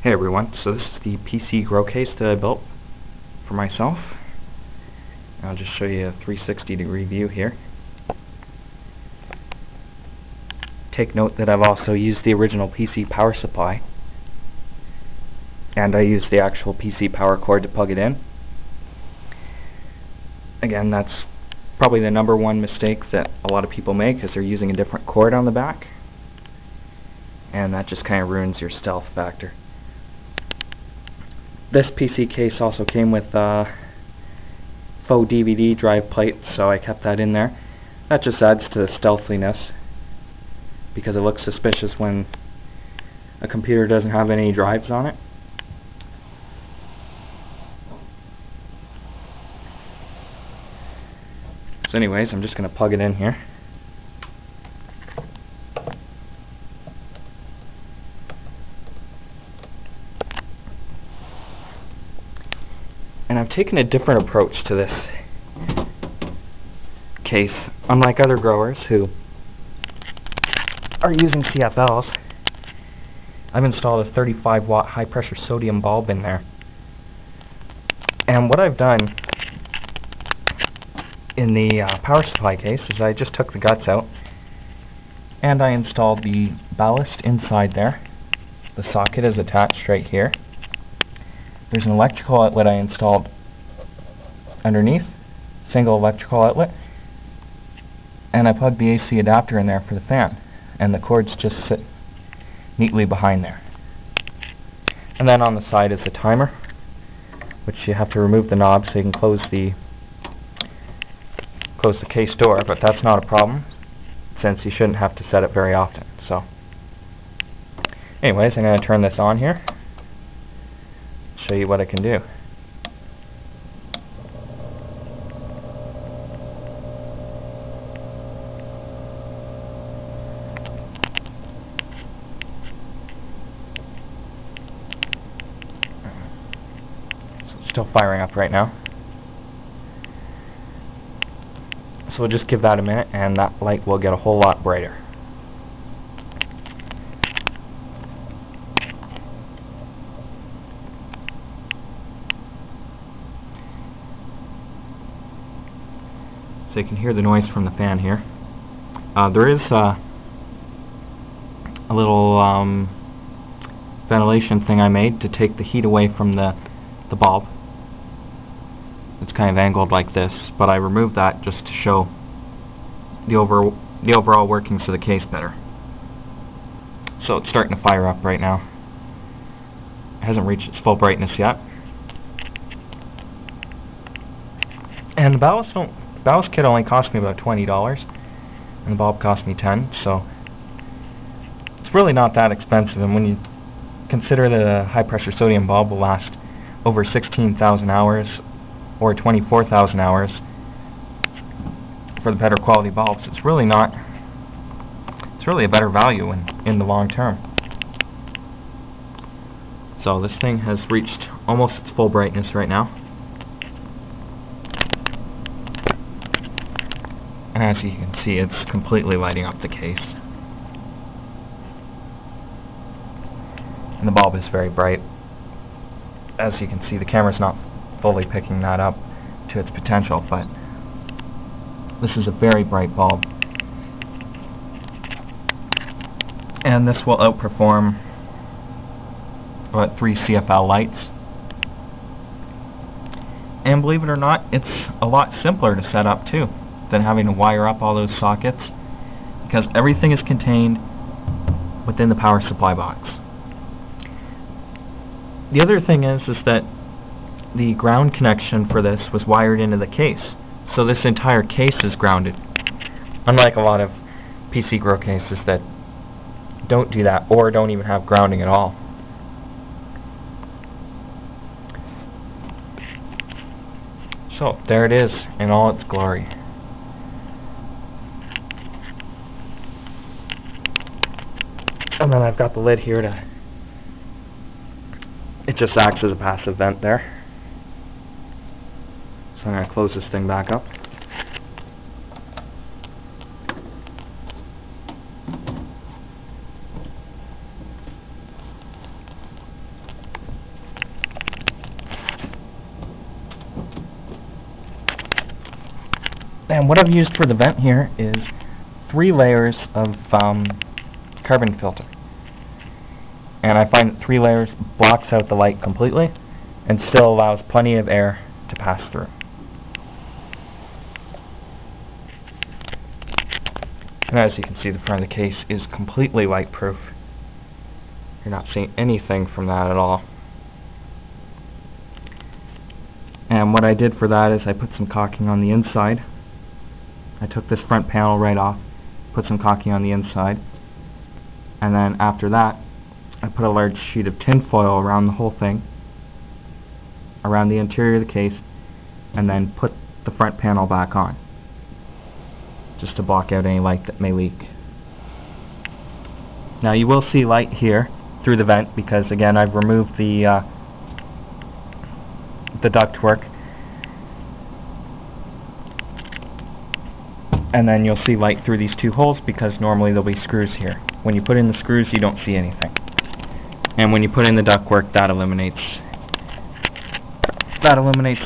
Hey everyone, so this is the PC grow case that I built for myself. I'll just show you a 360-degree view here. Take note that I've also used the original PC power supply, and I used the actual PC power cord to plug it in. Again, that's probably the number one mistake that a lot of people make, is they're using a different cord on the back, and that just kind of ruins your stealth factor. This PC case also came with a faux DVD drive plate, so I kept that in there. That just adds to the stealthiness, because it looks suspicious when a computer doesn't have any drives on it. So anyways, I'm just going to plug it in here. And I've taken a different approach to this case. Unlike other growers who are using CFLs, I've installed a 35-watt high-pressure sodium bulb in there. And what I've done in the power supply case is I just took the guts out and I installed the ballast inside there. The socket is attached right here. There's an electrical outlet I installed underneath, single electrical outlet, and I plugged the AC adapter in there for the fan, and the cords just sit neatly behind there. And then on the side is a timer, which you have to remove the knob so you can close the case door, but that's not a problem since you shouldn't have to set it very often. So anyways, I'm going to turn this on here, show you what I can do. So it's still firing up right now. So we'll just give that a minute and that light will get a whole lot brighter. So you can hear the noise from the fan here. There is a little ventilation thing I made to take the heat away from the bulb. It's kind of angled like this, but I removed that just to show the overall workings of the case better. So it's starting to fire up right now. It hasn't reached its full brightness yet. And the ballast kit only cost me about $20, and the bulb cost me $10, so it's really not that expensive. And when you consider that a high-pressure sodium bulb will last over 16,000 hours or 24,000 hours for the better quality bulbs, it's really a better value in the long term. So this thing has reached almost its full brightness right now. And as you can see, it's completely lighting up the case. And the bulb is very bright. As you can see, the camera's not fully picking that up to its potential, but this is a very bright bulb. And this will outperform about 3 CFL lights. And believe it or not, it's a lot simpler to set up too than having to wire up all those sockets, because everything is contained within the power supply box. The other thing is that the ground connection for this was wired into the case, so this entire case is grounded, unlike a lot of PC grow cases that don't do that or don't even have grounding at all. So there it is in all its glory. And then I've got the lid here it just acts as a passive vent there. So I'm going to close this thing back up. And what I've used for the vent here is 3 layers of carbon filter. And I find that 3 layers blocks out the light completely and still allows plenty of air to pass through. And as you can see, the front of the case is completely light-proof. You're not seeing anything from that at all. And what I did for that is I put some caulking on the inside. I took this front panel right off, put some caulking on the inside, and then after that I put a large sheet of tin foil around the whole thing, around the interior of the case, and then put the front panel back on, just to block out any light that may leak. Now you will see light here through the vent because again I've removed the ductwork, and then you'll see light through these 2 holes because normally there'll be screws here. When you put in the screws you don't see anything, and when you put in the ductwork that eliminates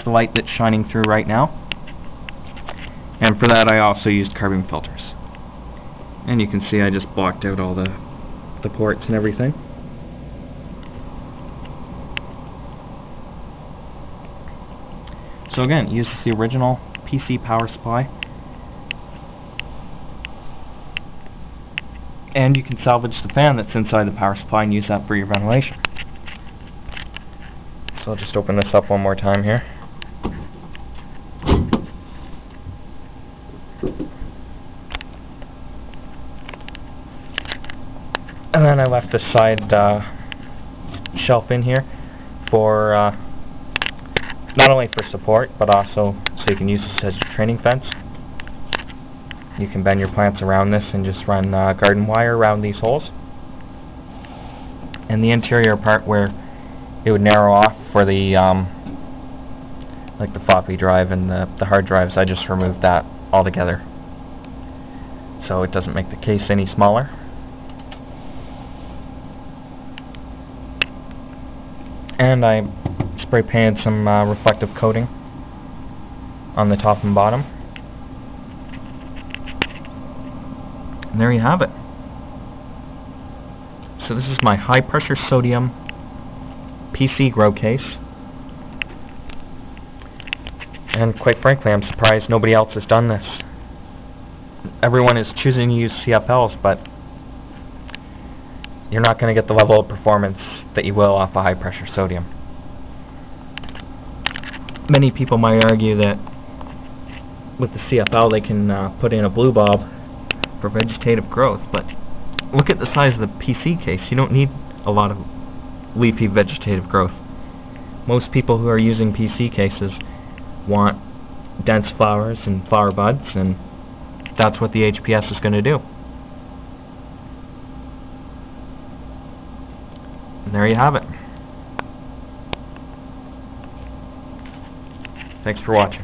the light that's shining through right now. And for that I also used carbon filters, and you can see I just blocked out all the ports and everything. So again, use the original PC power supply, and you can salvage the fan that's inside the power supply and use that for your ventilation. So I'll just open this up one more time here. And then I left the side shelf in here for not only for support, but also so you can use this as a training fence. You can bend your plants around this and just run garden wire around these holes. And the interior part where it would narrow off for the like the floppy drive and the hard drives, I just removed that altogether, so it doesn't make the case any smaller. And I spray painted some reflective coating on the top and bottom. And there you have it. So this is my high pressure sodium PC grow case. And quite frankly, I'm surprised nobody else has done this. Everyone is choosing to use CFLs, but you're not going to get the level of performance that you will off a high pressure sodium. Many people might argue that with the CFL they can put in a blue bulb for vegetative growth, but look at the size of the PC case. You don't need a lot of leafy vegetative growth. Most people who are using PC cases want dense flowers and flower buds, and that's what the HPS is going to do. And there you have it. Thanks for watching.